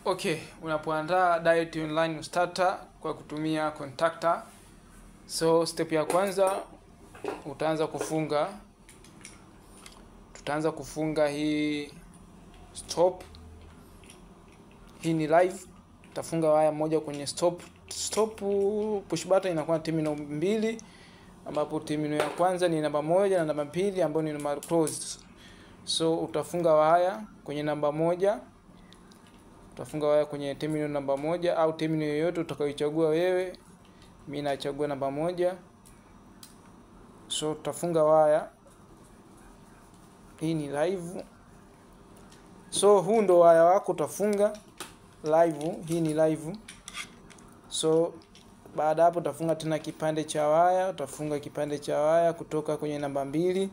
Okay, unapoandaa Diet Online Starter kwa kutumia contactor. So step ya kwanza tutaanza kufunga hii stop. Hii ni live. Tutafunga waya moja kwenye stop. Push button inakuwa terminal mbili, ambapo terminal ya kwanza ni namba 1 na namba 2 ambayo ni normal closed. So utafunga waya kwenye namba 1. Utafunga waya kwenye terminal namba 1 au terminal yoyote utakayoichagua wewe. Mimi nachagua namba 1. So tutafunga waya. Hii ni live. So huu ndo waya wako utafunga live. Hii ni live. So baada hapo utafunga tena kipande cha waya. Utafunga kipande cha waya kutoka kwenye namba 2.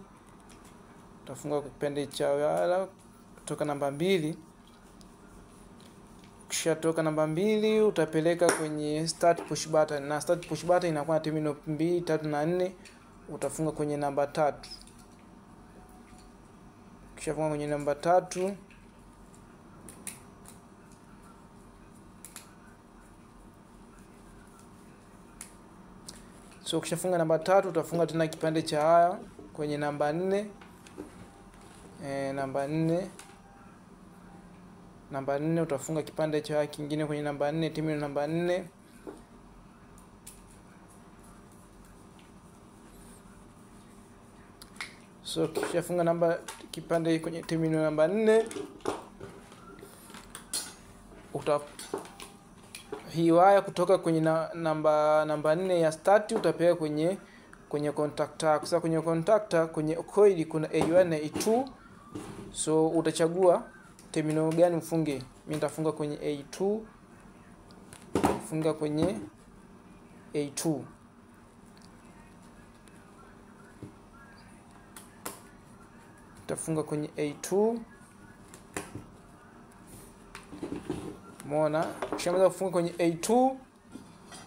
Utafunga kipande cha waya kutoka namba 2. Kisha toka namba 2 utapeleka kwenye start push button, na start push button inakuwa na terminal 2, 3 na 4. Utafunga kwenye namba 3. Kisha funga kwenye namba 3. So kisha funga namba 3 utafunga tena kipande cha waya kwenye namba 4. Namba 4 utafunga kipande cha waya kingine kwenye namba 4, terminal namba 4. So kisha funga kipande kwenye terminal namba 4. Hii waya kutoka kwenye namba 4 ya start utapeleka kwenye contactor. Sasa kwenye contactor, kwenye coil kuna A1 na A2. So utachagua terminal gani ufunge. Mimi nitafunga kwenye A2. Funga kwenye A2. Utafunga kwenye A2. Umeona? Ukishamaliza kufunga kwenye A2,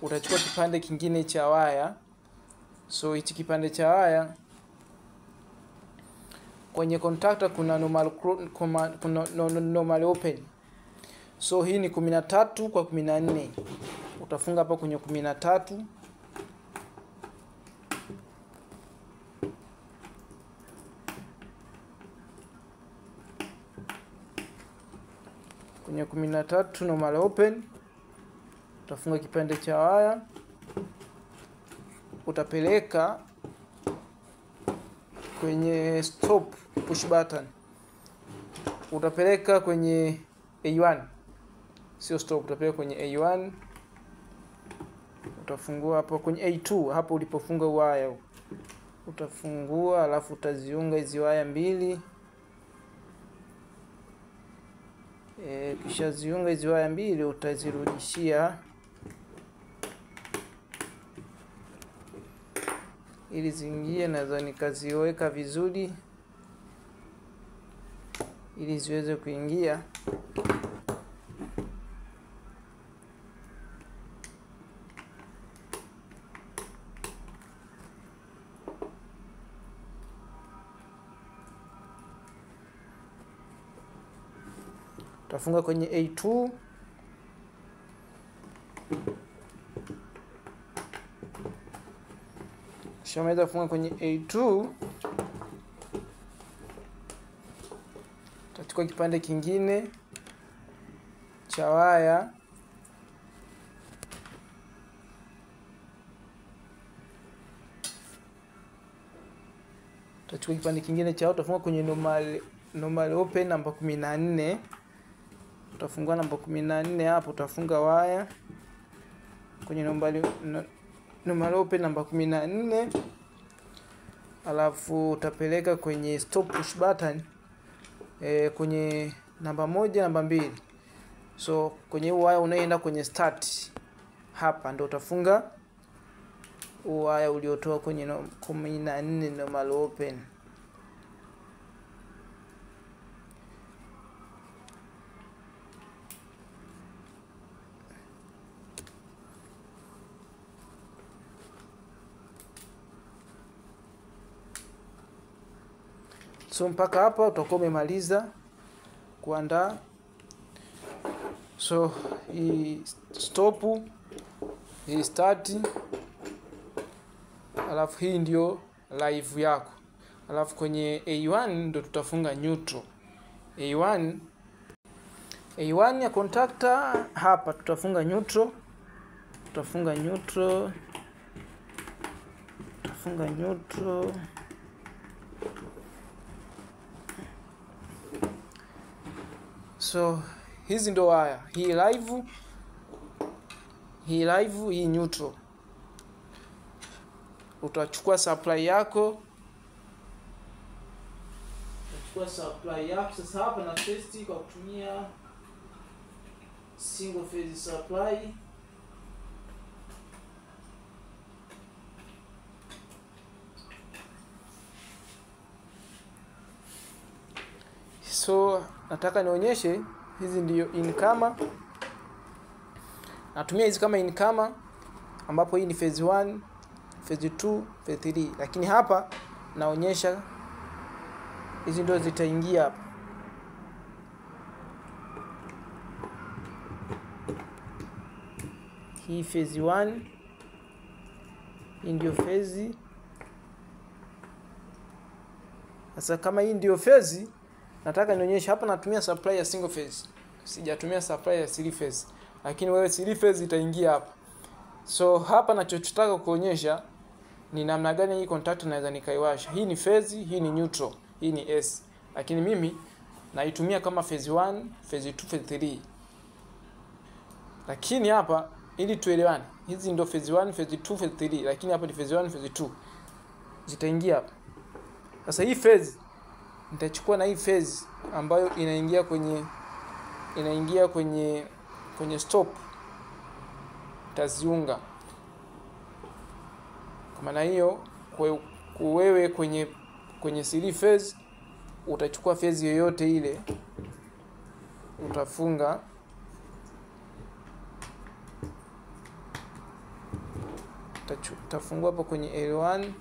utachukua kipande kingine cha waya. So hichi kipande cha waya kwenye contactor kuna normal open. So hii ni 13 kwa 14. Utafunga hapa kwenye 13. Kwenye 13 normal open utafunga kipande cha waya, utapeleka kwenye stop push button. Utapeleka kwenye A1. Sio stop, utapeleka kwenye A1. Utafungua hapo kwenye A2, hapo ulipofunga waya. Utafungua alafu utaziunga hizi waya mbili. Kisha ziunga hizi waya mbili utazirudishia ili zingie. Naweza nikaziweka vizuri ili ziweze kuingia. Utafunga kwenye A2. Kisha funga kwenye A2. Utachukua kipande kingine cha waya. Utafunga kwenye normal open namba 14. Utafungua namba 14 hapo, utafunga waya kwenye normal open namba 14. Alafu utapeleka kwenye stop push button kwenye namba 1, namba 2. So kwenye waya unaenda kwenye start, hapa ndio utafunga waya uliotoa kwenye 14 normal open. So mpaka hapa utakuwa umemaliza kuandaa So hii stop, hii start, alafu hii ndio live yako. Alafu kwenye A1 ndo tutafunga neutral. A1 ya contactor hapa tutafunga neutral. Tutafunga neutral. So hizi ndo waya, hii live, hii neutral. Utachukua supply yako. Sasa hapa na test kwa kutumia single phase supply. So nataka nionyeshe hizi ndio income. Natumia hizi kama income, ambapo hii ni phase 1, phase 2, phase 3. Lakini hapa naonyesha hizi ndio zitaingia hapa. Hii phase 1, hii ndio phase. Sasa kama hii ndio phase, nataka nionyeshe hapa natumia supply ya single phase. Sijatumia supply ya 3 phase. Lakini wewe 3 phase itaingia hapa. So hapa nachotaka kuonyesha ni namna gani hii contactor naweza nikaiwasha. Hii ni phase, hii ni neutral, hii ni S. Lakini mimi naitumia kama phase 1, phase 2, phase 3. Lakini hapa ili tuelewane, hizi ndio phase 1, phase 2, phase 3, lakini hapa ni phase 1, phase 2. Zitaingia hapa. Sasa hii phase nitachukua na hii phase ambayo inaingia kwenye stop. Taziunga. Kwa maana hiyo wewe kwenye 3 phase utachukua phase yoyote ile, utafunga utafungua hapo kwenye L1.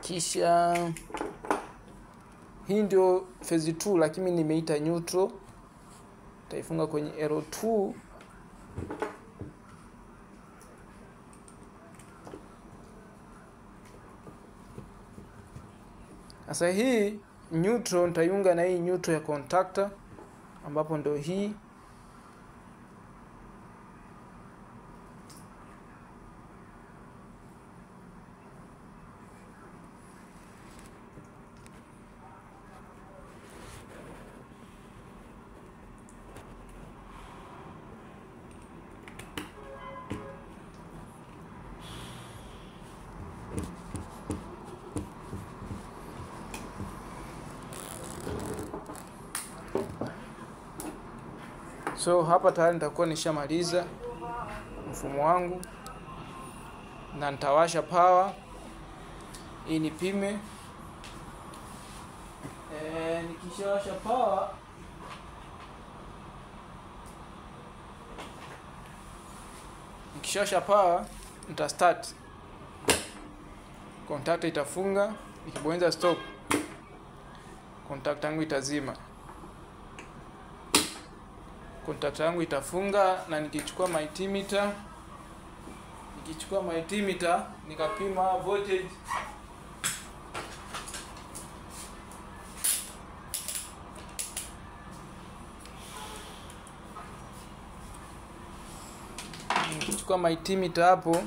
Kisha hii ndio phase 2, lakini nimeita neutral. Taifunga kwenye L2. Sasa hii neutral nitaiunga na hii neutral ya contactor, ambapo ndio hii. So hapa tayari nitakuwa nishamaliza mfumo wangu na nitawasha power ili nipime. Nikishawasha power nita start. Contactor itafunga, nikibonyeza stop contactor yangu itazima. Contactor yangu itafunga, na nikichukua multimeter nikapima voltage, nikichukua multimeter hapo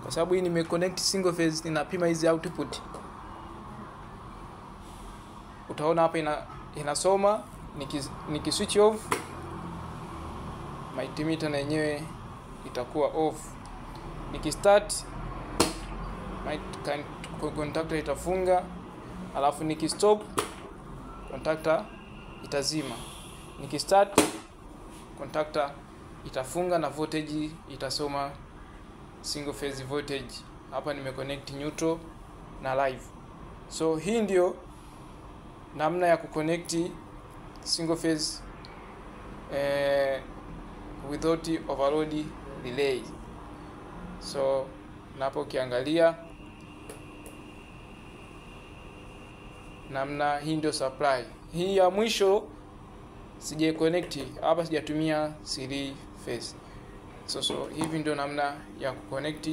kwa sababu hii nimeconnect single phase, ninapima hizi output. Utaona hapa inasoma, niki switch off multimeter na yenyewe itakuwa off. Niki start contactor itafunga, alafu niki stop contactor itazima. Niki start contactor itafunga na voltage itasoma single phase voltage. Hapa nimeconnect neutral na live. So hii ndio namna ya kuconnect single phase without overload relay. So napo ukiangalia namna hii ndio supply. Hii ya mwisho sija connect hapa, sijatumia 3 phase. So hivi ndio namna ya kuconnect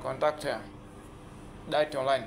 contactor direct online.